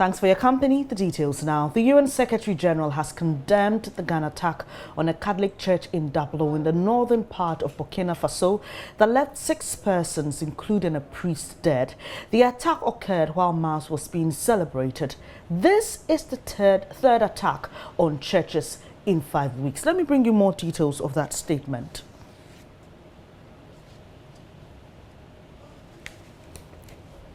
Thanks for your company. The details now. The UN Secretary General has condemned the gun attack on a Catholic church in Dablo in the northern part of Burkina Faso that left 6 persons, including a priest, dead. The attack occurred while Mass was being celebrated. This is the third attack on churches in 5 weeks. Let me bring you more details of that statement.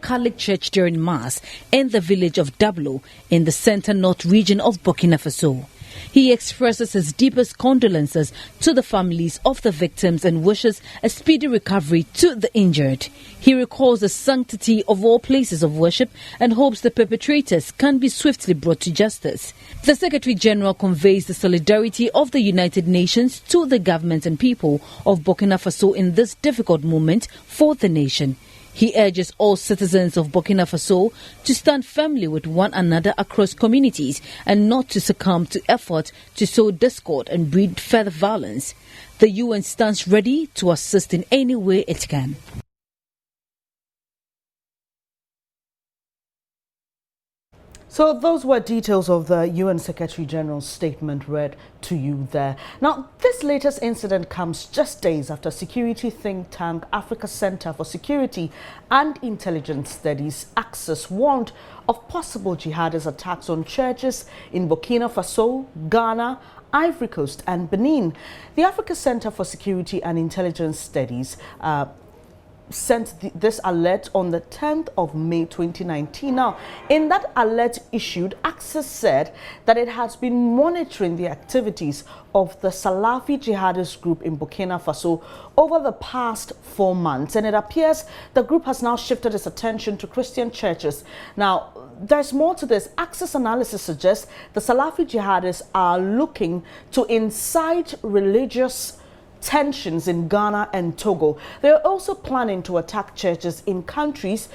Catholic church during Mass in the village of Dablo in the center-north region of Burkina Faso. He expresses his deepest condolences to the families of the victims and wishes a speedy recovery to the injured. He recalls the sanctity of all places of worship and hopes the perpetrators can be swiftly brought to justice. The Secretary General conveys the solidarity of the United Nations to the government and people of Burkina Faso in this difficult moment for the nation. He urges all citizens of Burkina Faso to stand firmly with one another across communities and not to succumb to efforts to sow discord and breed further violence. The UN stands ready to assist in any way it can. So those were details of the UN Secretary General's statement read to you there. Now, this latest incident comes just days after security think tank Africa Center for Security and Intelligence Studies, Axis, warned of possible jihadist attacks on churches in Burkina Faso, Ghana, Ivory Coast and Benin. The Africa Center for Security and Intelligence Studies sent this alert on the 10th of May 2019. Now, in that alert issued, Axis said that it has been monitoring the activities of the Salafi jihadist group in Burkina Faso over the past 4 months, and it appears the group has now shifted its attention to Christian churches. Now, there's more to this. Axis analysis suggests the Salafi jihadists are looking to incite religious tensions in Ghana and Togo. They are also planning to attack churches in countries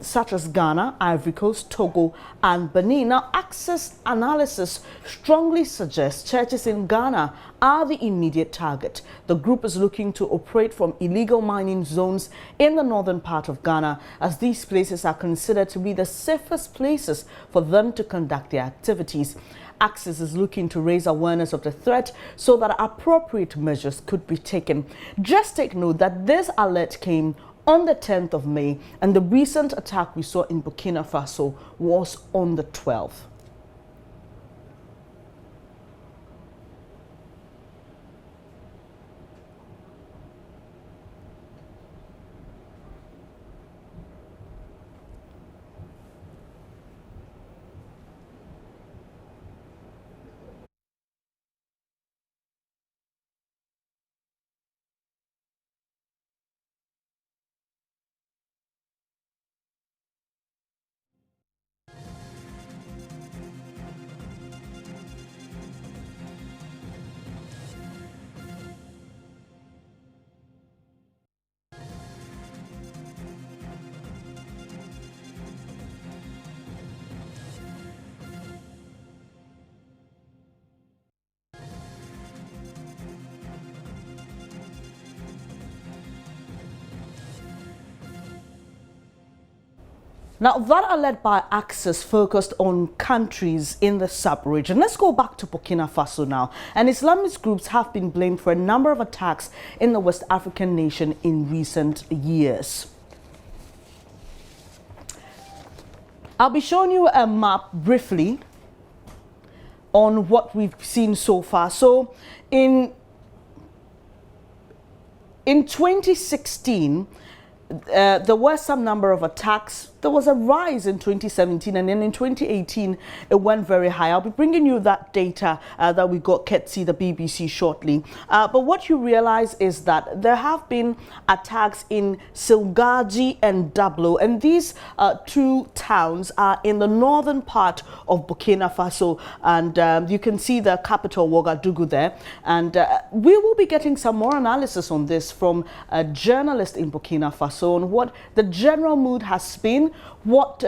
such as Ghana, Ivory Coast, Togo and Benin. Now, Axis analysis strongly suggests churches in Ghana are the immediate target. The group is looking to operate from illegal mining zones in the northern part of Ghana, as these places are considered to be the safest places for them to conduct their activities. Axis is looking to raise awareness of the threat so that appropriate measures could be taken. Just take note that this alert came on the 10th of May and the recent attack we saw in Burkina Faso was on the 12th. Now, that alert by Axis focused on countries in the sub-region. Let's go back to Burkina Faso now. And Islamist groups have been blamed for a number of attacks in the West African nation in recent years. I'll be showing you a map briefly on what we've seen so far. So, in 2016, there were some number of attacks. There was a rise in 2017, and then in 2018 it went very high. I'll be bringing you that data that we got Ketsi, the BBC, shortly. But what you realize is that there have been attacks in Silgaji and Dablo, and these 2 towns are in the northern part of Burkina Faso, and you can see the capital Ouagadougou there. And we will be getting some more analysis on this from a journalist in Burkina Faso on what the general mood has been, what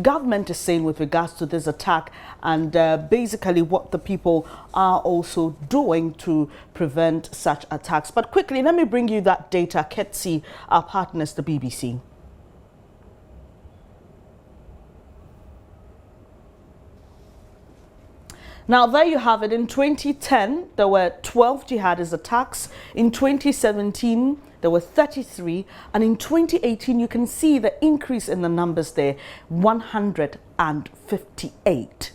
government is saying with regards to this attack, and basically what the people are also doing to prevent such attacks. But quickly, let me bring you that data. Ketsi, our partners, the BBC. Now, there you have it. In 2010, there were 12 jihadist attacks. In 2017, there were 33. And in 2018, you can see the increase in the numbers there, 158.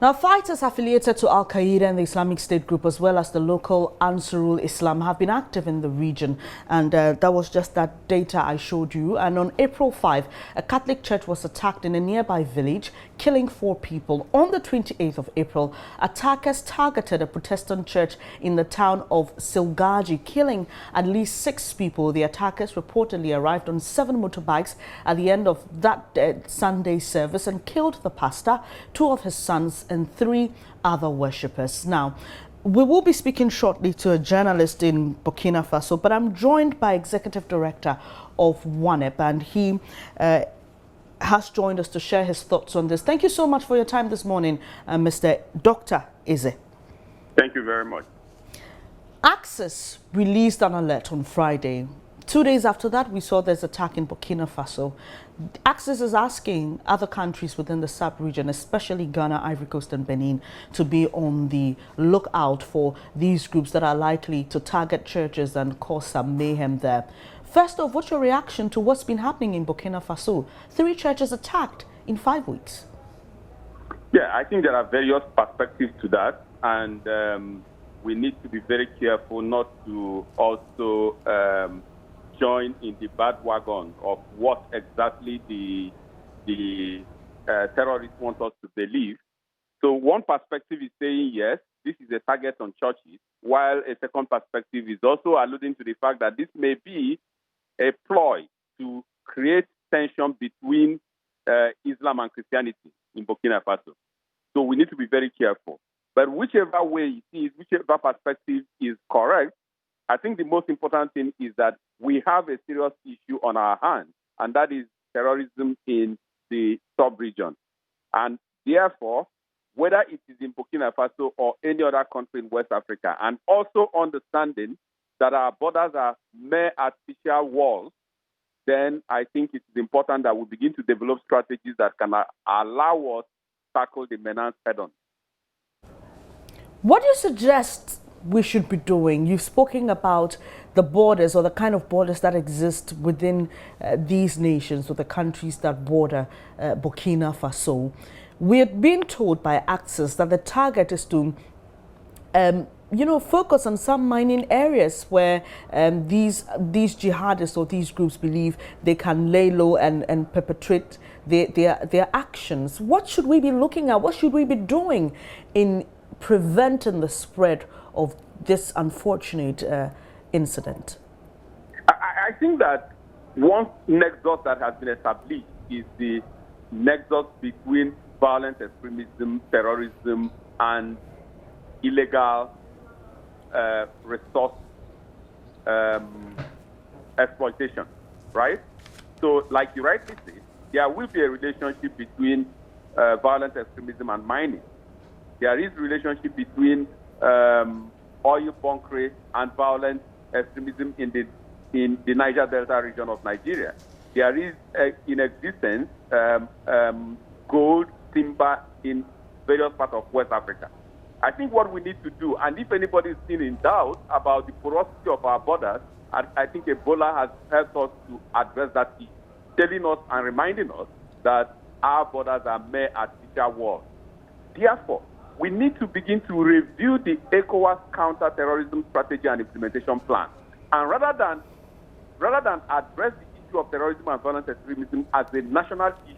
Now, fighters affiliated to Al-Qaeda and the Islamic State group, as well as the local Ansarul Islam, have been active in the region. And that was just that data I showed you. And on April 5, a Catholic church was attacked in a nearby village, killing 4 people. On the 28th of April, attackers targeted a Protestant church in the town of Silgaji, killing at least 6 people. The attackers reportedly arrived on 7 motorbikes at the end of that Sunday service and killed the pastor, 2 of his sons, and 3 other worshippers. Now, we will be speaking shortly to a journalist in Burkina Faso, but I'm joined by Executive Director of WANEP, and he has joined us to share his thoughts on this. Thank you so much for your time this morning, Mr. Dr. Ize. Thank you very much. Axis released an alert on Friday. 2 days after that, we saw this attack in Burkina Faso. Axis is asking other countries within the sub-region, especially Ghana, Ivory Coast and Benin, to be on the lookout for these groups that are likely to target churches and cause some mayhem there. First off, what's your reaction to what's been happening in Burkina Faso? 3 churches attacked in 5 weeks. Yeah, I think there are various perspectives to that, and we need to be very careful not to also join in the bandwagon of what exactly the terrorists want us to believe. So one perspective is saying, yes, this is a target on churches, while a second perspective is also alluding to the fact that this may be a ploy to create tension between Islam and Christianity in Burkina Faso. So we need to be very careful. But whichever way it is, whichever perspective is correct, I think the most important thing is that we have a serious issue on our hands, and that is terrorism in the sub-region. And therefore, whether it is in Burkina Faso or any other country in West Africa, and also understanding that our borders are mere artificial walls, then I think it is important that we begin to develop strategies that can allow us to tackle the menace head-on. What do you suggest we should be doing? You've spoken about the borders, or the kind of borders that exist within these nations, or the countries that border Burkina Faso. We're being told by Axis that the target is to focus on some mining areas where these jihadists or these groups believe they can lay low and perpetrate their actions. What should we be looking at? What should we be doing in preventing the spread of this unfortunate incident? I think that one nexus that has been established is the nexus between violent extremism, terrorism, and illegal resource exploitation, right? So, like you rightly said, there will be a relationship between violent extremism and mining. There is a relationship between oil bunkering and violent extremism in the Niger Delta region of Nigeria. There is in existence gold, timber in various parts of West Africa. I think what we need to do, and if anybody is still in doubt about the porosity of our borders, I think Ebola has helped us to address that issue, telling us and reminding us that our borders are mere artificial walls. Therefore, we need to begin to review the ECOWAS counter-terrorism strategy and implementation plan. And rather than address the issue of terrorism and violent extremism as a national issue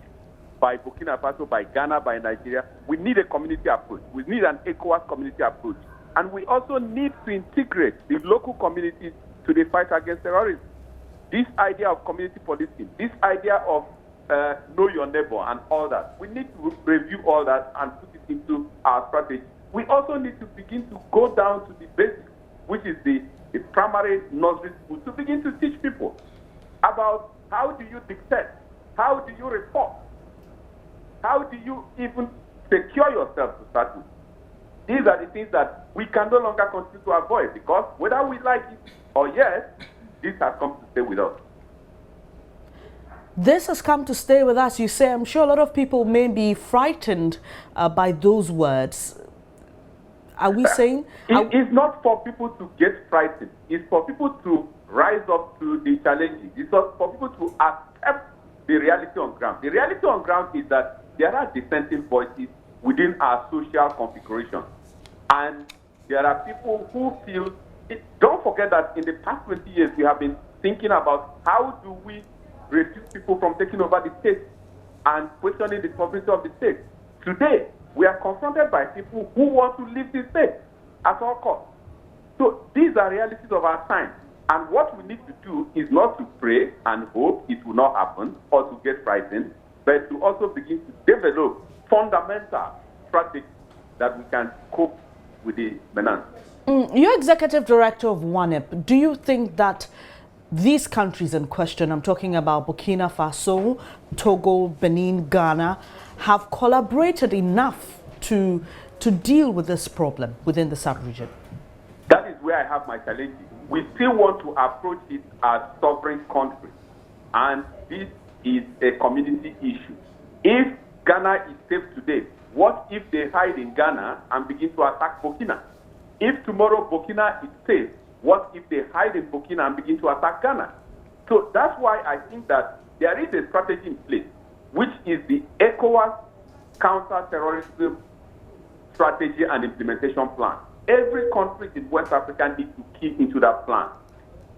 by Burkina Faso, by Ghana, by Nigeria, we need a community approach. We need an ECOWAS community approach. And we also need to integrate the local communities to the fight against terrorism. This idea of community policing, this idea of know your neighbor and all that, we need to review all that and put it into our strategy. we also need to begin to go down to the basics, which is the primary nursery school, to begin to teach people about how do you dictate, how do you report, how do you even secure yourself to start with. These are the things that we can no longer continue to avoid, because whether we like it or yes, this has come to stay with us. This has come to stay with us, you say. I'm sure a lot of people may be frightened by those words. Are we saying? It's not for people to get frightened. It's for people to rise up to the challenges. It's for people to accept the reality on ground. The reality on ground is that there are dissenting voices within our social configuration. And there are people who feel, don't forget that in the past 20 years, we have been thinking about how do we reduce people from taking over the state and questioning the sovereignty of the state. Today, we are confronted by people who want to leave the state at all costs. So these are realities of our time. And what we need to do is not to pray and hope it will not happen or to get frightened, but to also begin to develop fundamental strategies that we can cope with the menace. You're executive director of WANEP. Do you think that these countries in question, I'm talking about Burkina Faso, Togo, Benin, Ghana, have collaborated enough to deal with this problem within the sub-region? That is where I have my challenges. We still want to approach it as sovereign countries, and this is a community issue. If Ghana is safe today, what if they hide in Ghana and begin to attack Burkina? If tomorrow Burkina is safe, what if they hide in Burkina and begin to attack Ghana? So that's why I think that there is a strategy in place, which is the ECOWAS counter-terrorism strategy and implementation plan. Every country in West Africa needs to key into that plan.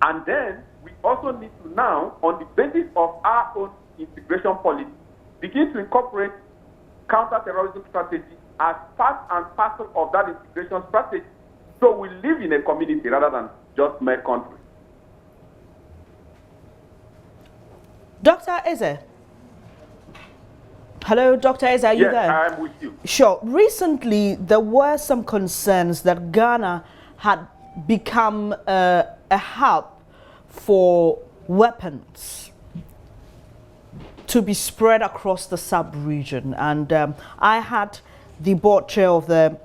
And then we also need to now, on the basis of our own integration policy, begin to incorporate counter-terrorism strategy as part and parcel of that integration strategy. So we live in a community rather than just mere country. Dr. Eze. Hello, Dr. Eze, are you there? Yes, I'm with you. Sure. Recently, there were some concerns that Ghana had become a hub for weapons to be spread across the sub-region. And I had the board chair of the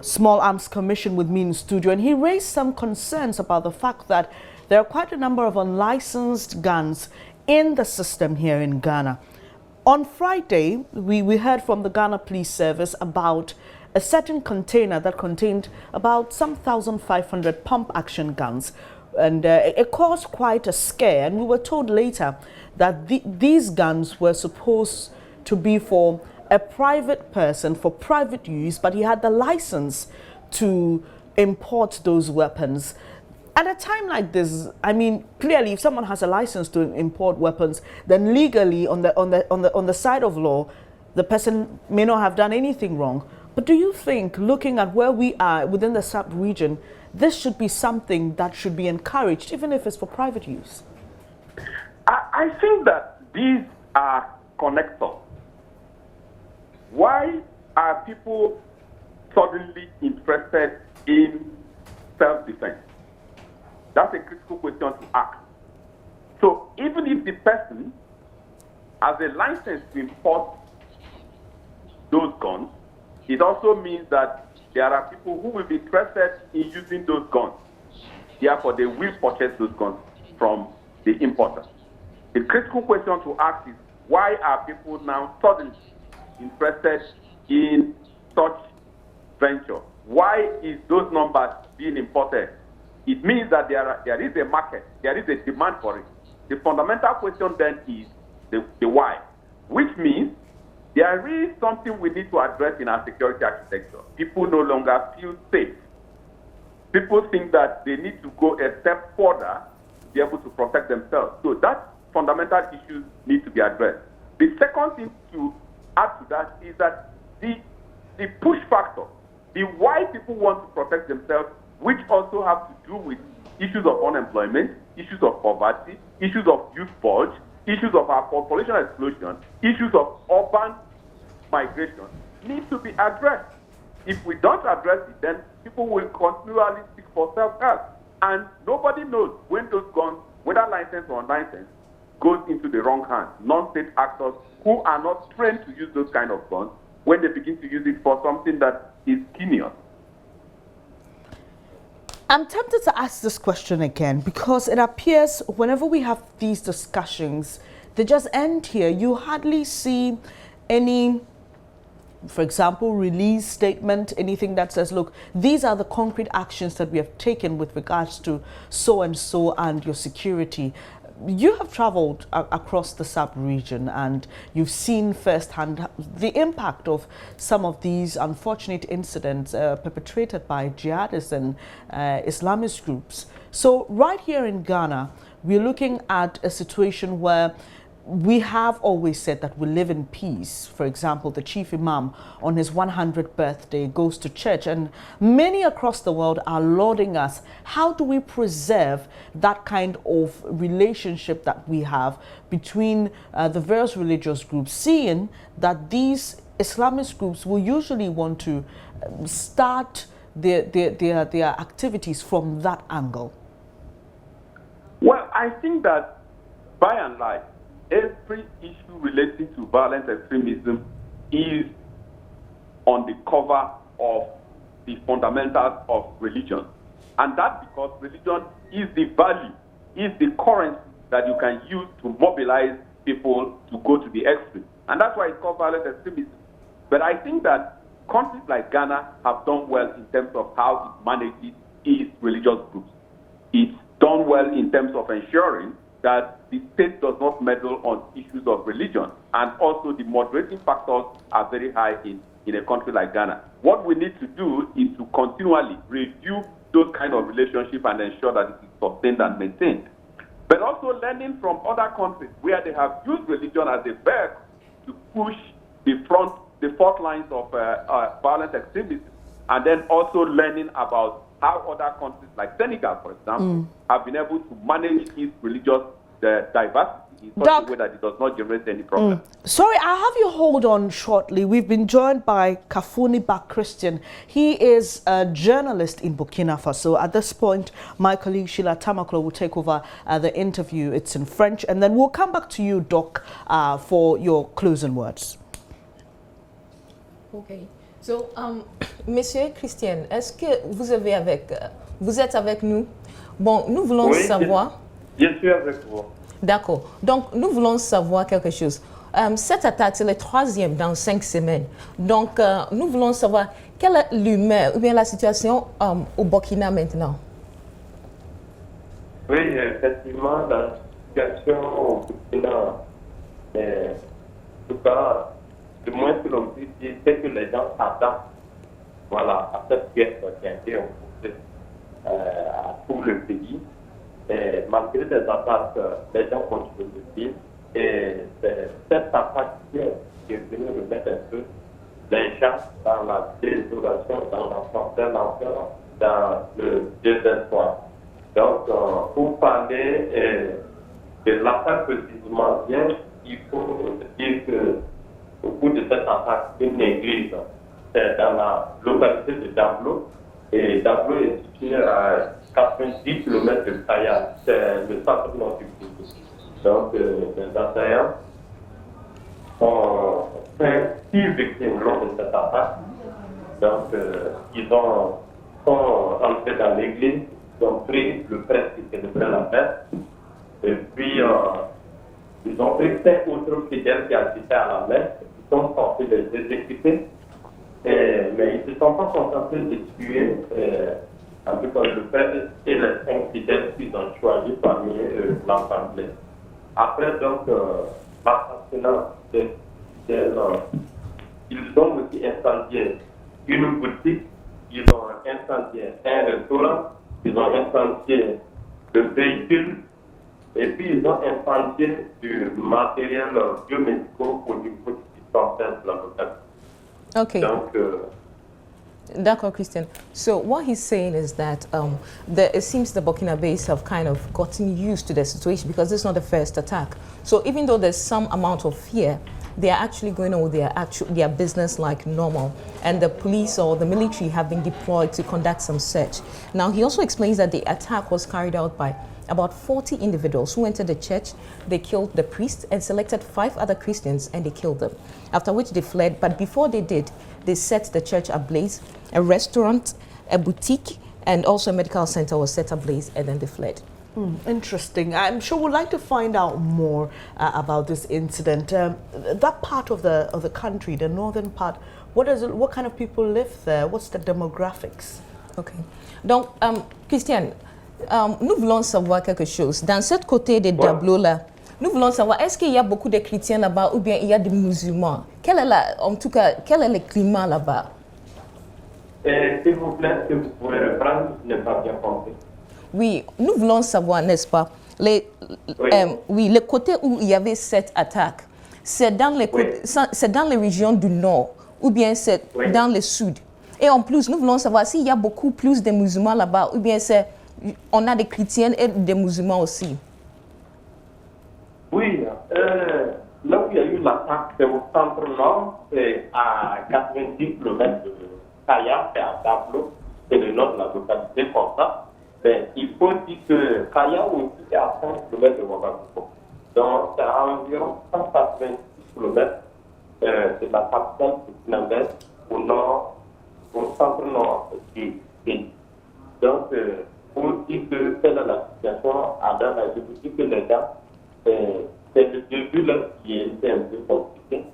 Small Arms Commission with me in studio, and he raised some concerns about the fact that there are quite a number of unlicensed guns in the system here in Ghana. On Friday, we heard from the Ghana Police Service about a certain container that contained about some 1,500 pump-action guns, and it caused quite a scare. And we were told later that these guns were supposed to be for a private person, for private use, but he had the license to import those weapons. At a time like this, I mean, clearly, if someone has a license to import weapons, then legally, on the side of law, the person may not have done anything wrong. But do you think, looking at where we are within the sub-region, this should be something that should be encouraged, even if it's for private use? I think that these are connectors. Why are people suddenly interested in self-defense? That's a critical question to ask. So even if the person has a license to import those guns, it also means that there are people who will be interested in using those guns. Therefore, they will purchase those guns from the importer. The critical question to ask is, why are people now suddenly interested in such venture? Why is those numbers being imported? It means that there is a market, there is a demand for it. The fundamental question then is the why, which means there is something we need to address in our security architecture. People no longer feel safe. People think that they need to go a step further to be able to protect themselves. So that fundamental issues need to be addressed. The second thing to add to that is that the push factor, the why people want to protect themselves, which also have to do with issues of unemployment, issues of poverty, issues of youth purge, issues of our population explosion, issues of urban migration, need to be addressed. If we don't address it, then people will continually seek for self-help. And nobody knows when those guns, whether licensed or unlicensed, goes into the wrong hands. Non-state actors who are not trained to use those kind of guns, when they begin to use it for something that is heinous. I'm tempted to ask this question again because it appears whenever we have these discussions, they just end here. You hardly see any, for example, release statement, anything that says, look, these are the concrete actions that we have taken with regards to so-and-so and your security. You have traveled across the sub-region and you've seen firsthand the impact of some of these unfortunate incidents perpetrated by jihadists and Islamist groups. So right here in Ghana, we're looking at a situation where we have always said that we live in peace. For example, the chief imam on his 100th birthday goes to church, and many across the world are lauding us. How do we preserve that kind of relationship that we have between the various religious groups, seeing that these Islamist groups will usually want to start their activities from that angle? Well, I think that by and large, every issue relating to violent extremism is on the cover of the fundamentals of religion. And that's because religion is the value, is the currency that you can use to mobilize people to go to the extreme. And that's why it's called violent extremism. But I think that countries like Ghana have done well in terms of how it manages its religious groups. It's done well in terms of ensuring that the state does not meddle on issues of religion. And also the moderating factors are very high in a country like Ghana. What we need to do is to continually review those kind of relationships and ensure that it is sustained and maintained. But also learning from other countries where they have used religion as a vehicle to push the front lines of violent extremism, and then also learning about how other countries like Senegal, for example, have been able to manage its religious diversity in such a way that it does not generate any problem. Sorry, I'll have you hold on shortly. We've been joined by Kafuni Bak Christian. He is a journalist in Burkina Faso. At this point, my colleague Sheila Tamaklo will take over the interview. It's in French, and then we'll come back to you, Doc, for your closing words. Okay. So, Monsieur Christian, est-ce que vous êtes avec nous? Bon, nous voulons savoir. Je suis avec vous. D'accord. Donc, nous voulons savoir quelque chose. Cette attaque, c'est la troisième dans 5 semaines. Donc, nous voulons savoir quelle est l'humeur ou bien la situation au Burkina maintenant. Oui, effectivement, la situation au Burkina, en tout cas, le moins que l'on puisse dire, c'est que les gens s'adaptent, voilà, à cette guerre qui a été opposée à tout le pays. Et malgré les attaques, les gens continuent de vivre. Et c'est cette attaque qui est venue remettre un peu les gens dans la désolation, dans la santé, dans le désespoir. Donc, pour parler de l'attaque précisément bien, il faut dire que au bout de cette attaque, une église, c'est dans la localité de Dablo. Et Dablo est situé à 90 km de Kaya, c'est le centre nord du pays. Donc, les assaillants ont fait 6 victimes lors de cette attaque. Donc, ils sont entrés dans l'église, ils ont pris le prêtre qui célébrait la messe, et puis ils ont pris 5 autres fidèles qui assistaient à la messe, ils sont censés les exécuter, mais ils ne se sont pas contentés de tuer en tout cas le prêtre et les 5 fidèles qu'ils ont choisis parmi l'assemblée. Après donc l'assassinat des fidèles, ils ont aussi incendié une boutique, ils ont incendié un restaurant, ils ont incendié le véhicule, et puis ils ont incendié du matériel biomédical au niveau du dispensaire de la localité. Okay. Donc, D'accord, Christian. So what he's saying is that it seems the Burkinabés have kind of gotten used to the situation because this is not the first attack. So even though there's some amount of fear, they are actually going on with their business like normal, and the police or the military have been deployed to conduct some search. Now, he also explains that the attack was carried out by about 40 individuals who entered the church. They killed the priest and selected 5 other Christians, and they killed them, after which they fled. But before they did, they set the church ablaze. A restaurant, a boutique, and also a medical center was set ablaze, and then they fled. Interesting. I'm sure we'd like to find out more about this incident. That part of the country, the northern part, what kind of people live there? What's the demographics? Ok. Donc, Christiane, nous voulons savoir quelque chose. Dans cette côté de Dablo-là, nous voulons savoir, est-ce qu'il y a beaucoup de chrétiens là-bas ou bien il y a des musulmans? Quel est le climat là-bas? S'il vous plaît, que vous pouvez reprendre, je n'ai pas bien compris. Oui, nous voulons savoir, n'est-ce pas, le côté où il y avait cette attaque, c'est dans les régions du nord ou bien c'est dans le sud. Et en plus, nous voulons savoir s'il y a beaucoup plus de musulmans là-bas ou bien on a des chrétiens et des musulmans aussi. Oui, là où il y a eu l'attaque, c'est au centre nord, c'est à 90 km de Kaya, c'est à Dablo, c'est le nord de la localité comme ça. Mais il faut dire que Kaya aussi est à 100 km de Ouagadougou. Donc, c'est à environ 190 km de la capitale burkinabé au nord, au centre-nord du pays. Donc, pour dire que telle est la situation à Dana, je vous dis que les gens, c'est le début là qui était un peu compliqué.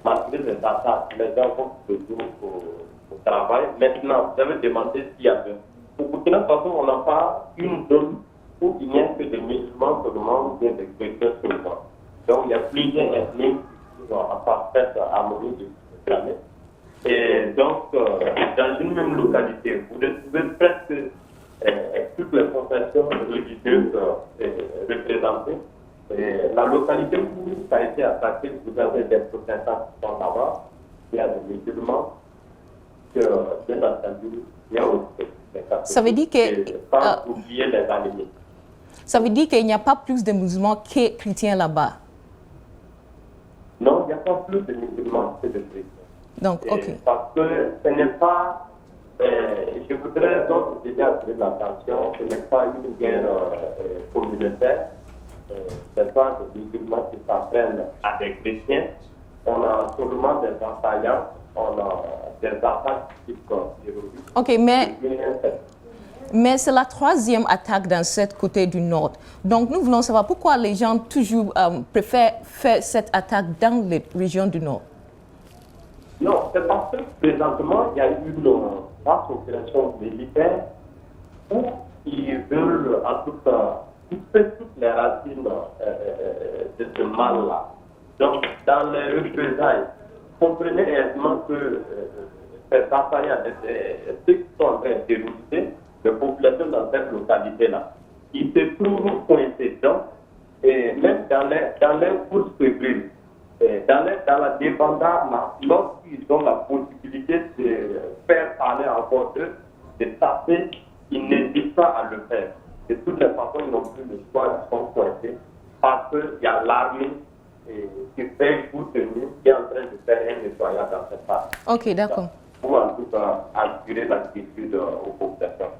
Malgré les attaques, les gens vont toujours au travail. Maintenant, vous avez demandé s'il y avait. Au Burkina Faso, on n'a pas une zone où il n'y a que des musulmans seulement ou bien des chrétiens seulement. Donc il y a plusieurs ethnies qui sont en parfaite harmonie de la planète. Et donc, dans une même localité, vous retrouvez presque toutes les confessions religieuses représentées. Et la localité où ça a été attaqué, vous avez des protestants qui sont là-bas, il y a des musulmans, que bien entendu, il y a aussi. Ça veut dire que ça veut dire qu'il n'y a pas plus de musulmans que chrétiens là-bas. Non, il n'y a pas plus de musulmans que de chrétiens. Donc, ok. Parce que ce n'est pas, je voudrais donc déjà attirer l'attention, ce n'est pas une guerre communautaire. Ce n'est pas des musulmans qui s'apprennent à des chrétiens. On a seulement des assaillants. On a des attaques type terroristes. Ok, mais c'est la 3e attaque dans cette côté du nord. Donc nous voulons savoir pourquoi les gens toujours préfèrent faire cette attaque dans les régions du nord. Non, c'est parce que présentement, il y a eu une vaste opération militaire où ils veulent en tout cas couper toutes les racines de ce mal-là. Donc, dans les représailles, comprenez aisément que ces assaillants, ceux qui sont en train de terroriser les populations dans cette localité-là, ils se trouvent coincés dedans, et même dans les courses fébriles, dans la débandade, lorsqu'ils ont la possibilité de faire parler encore d'eux, de taper, ils n'hésitent pas à le faire. De toutes les façons, ils n'ont plus le choix, ils sont coincés, parce qu'il y a l'armée qui fait jour de nuit, qui est en train de faire un nettoyage dans cette part. Ok, d'accord. Pour en tout cas assurer la quiétude aux populations.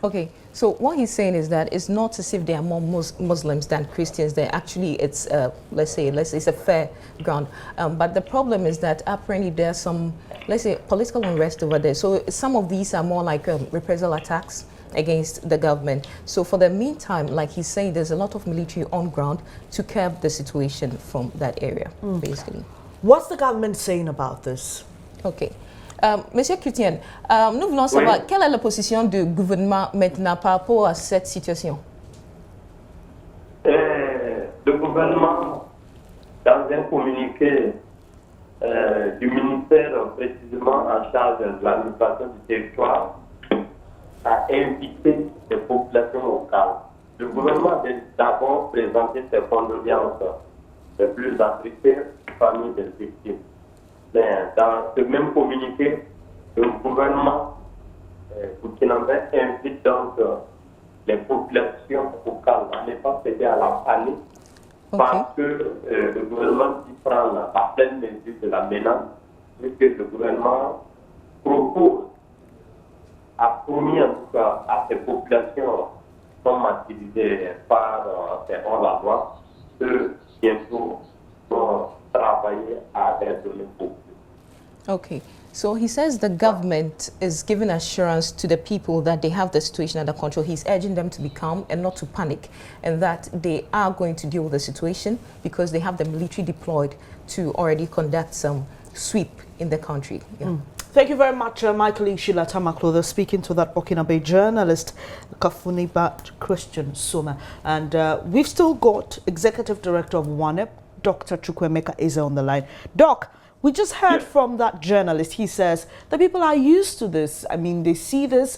Okay, so what he's saying is that it's not as if there are more Muslims than Christians. There actually, it's let's say it's a fair ground. But the problem is that apparently there's some, let's say, political unrest over there. So some of these are more like reprisal attacks against the government. So for the meantime, like he's saying, there's a lot of military on ground to curb the situation from that area, basically. What's the government saying about this? Okay. Monsieur Chrétien, nous voulons savoir quelle est la position du gouvernement maintenant par rapport à cette situation. Le gouvernement, dans un communiqué du ministère précisément en charge de l'administration du territoire, a invité les populations locales. Le gouvernement a d'abord présenté ses condoléances les plus attristées aux familles des victimes. Dans ce même communiqué, le gouvernement burkinabé invite donc les populations locales à ne pas céder à la panique Parce que le gouvernement qui prend la pleine mesure de la menace, puisque le gouvernement propose, a promis en tout cas à ces populations sont martyrisées par ces hors-la-loi, que bientôt vont travailler à l'aide de l'impôt. Okay, so he says the government is giving assurance to the people that they have the situation under control. He's urging them to be calm and not to panic, and that they are going to deal with the situation because they have the military deployed to already conduct some sweep in the country. Yeah. Thank you very much, Michael Ishila Tamaklo, speaking to that Burkinabe journalist, Kafunibat Christian Suma. And we've still got Executive Director of WANEP, Dr. Chukwuemeka Eze on the line. Doc, we just heard from that journalist. He says the people are used to this. I mean, they see this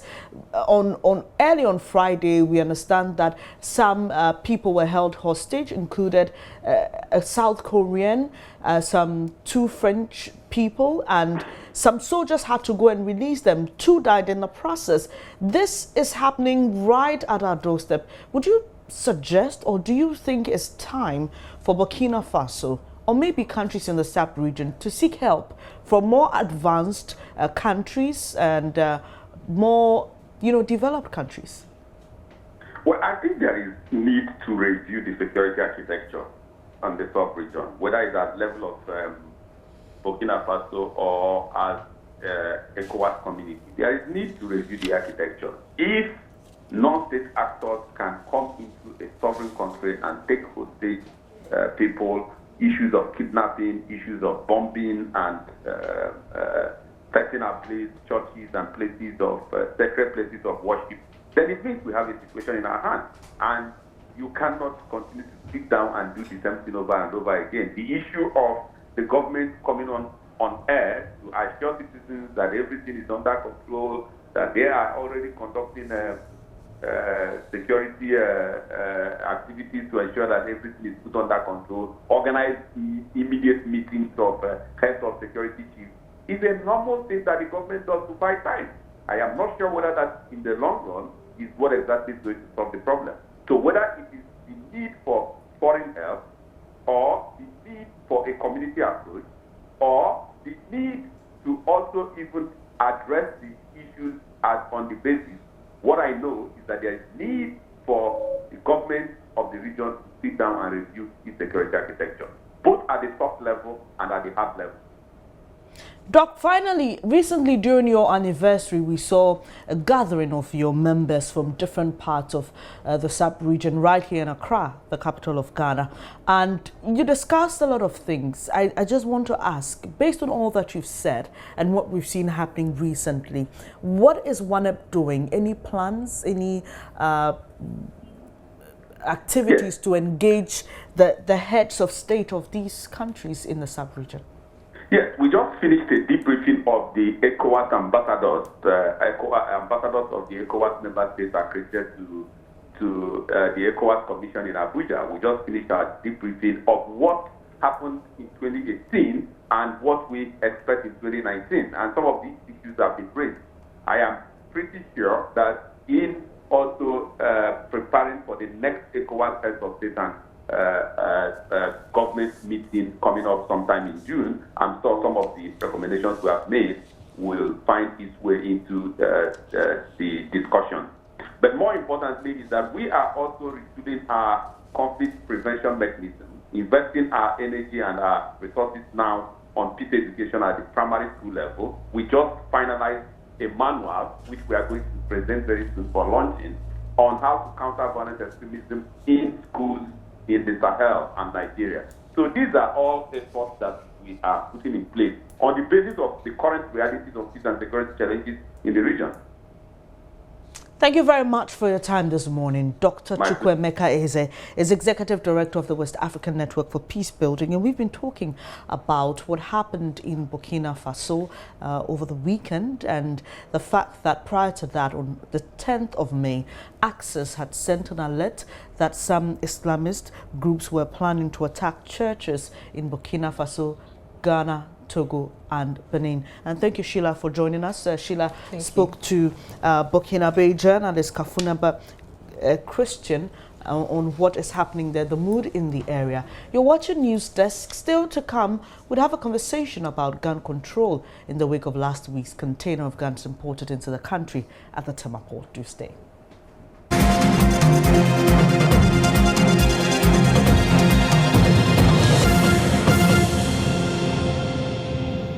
early on Friday. We understand that some people were held hostage, included a South Korean, some 2 French people, and some soldiers had to go and release them. 2 died in the process. This is happening right at our doorstep. Would you suggest, or do you think it's time for Burkina Faso, or maybe countries in the SAP region, to seek help from more advanced countries and more, developed countries? Well, I think there is need to review the security architecture on the sub-region, whether it's at level of Burkina Faso or as ECOWAS community. There is need to review the architecture. If non-state actors can come into a sovereign country and take hostage people, issues of kidnapping, issues of bombing, and setting ablaze churches and places of sacred places of worship, then it means we have a situation in our hands. And you cannot continue to sit down and do the same thing over and over again. The issue of the government coming on air to assure citizens that everything is under control, that they are already conducting security activities to ensure that everything is put under control, organize immediate meetings of heads of security chiefs, is a normal thing that the government does to fight crime. I am not sure whether that in the long run is what exactly is going to solve the problem. So whether it is the need for foreign help, or the need for a community approach, or the need to also even address the issues on the basis. What I know is that there is need for the government of the region to sit down and review its security architecture, both at the top level and at the hard level. Doc, finally, recently during your anniversary, we saw a gathering of your members from different parts of the sub-region right here in Accra, the capital of Ghana. And you discussed a lot of things. I just want to ask, based on all that you've said and what we've seen happening recently, what is WANEP doing? Any plans, any activities to engage the heads of state of these countries in the sub-region? Yes, we just finished a debriefing of the ECOWAS ambassadors. Ambassadors of the ECOWAS member states are created to the ECOWAS Commission in Abuja. We just finished our debriefing of what happened in 2018 and what we expect in 2019. And some of these issues have been raised. I am pretty sure that in also preparing for the next ECOWAS heads of state and government meeting coming up sometime in June, I'm sure some of the recommendations we have made will find its way into the discussion. But more importantly is that we are also retooling our conflict prevention mechanism, investing our energy and our resources now on peace education at the primary school level. We just finalized a manual, which we are going to present very soon for launching, on how to counter violent extremism in schools in the Sahel and Nigeria. So these are all efforts that we are putting in place on the basis of the current realities of peace and security challenges in the region. Thank you very much for your time this morning. Dr. Chukwuemeka Eze is Executive Director of the West African Network for Peace Building, and we've been talking about what happened in Burkina Faso over the weekend, and the fact that prior to that, on the 10th of May, Axis had sent an alert that some Islamist groups were planning to attack churches in Burkina Faso, Ghana, Togo and Benin. And thank you, Sheila, for joining us. Sheila spoke to Burkinabe journalist Kafunaba Christian on what is happening there, the mood in the area. You're watching News Desk. Still to come, we'd have a conversation about gun control in the wake of last week's container of guns imported into the country at the Tema port. Do stay.